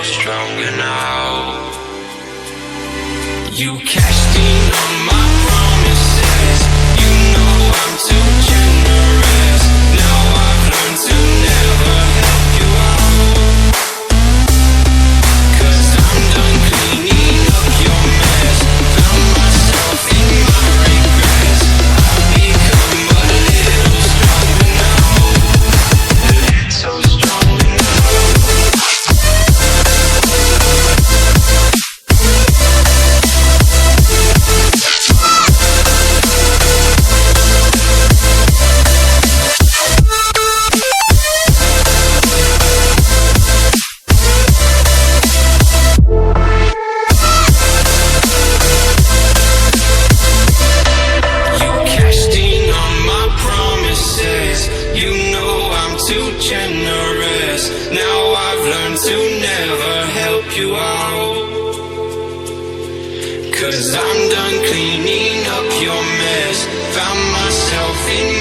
stronger now. You cashed in on my promises. You know I'm too generous. Now I've learned to never help you out. 'Cause I'm done cleaning up your mess. Found myself in my regrets. I've become a little stronger now. A little stronger now. You cashed in on my promises. You know I'm too generous. Now I've learned to never help you out. 'Cause I'm done cleaning up your mess. Found myself in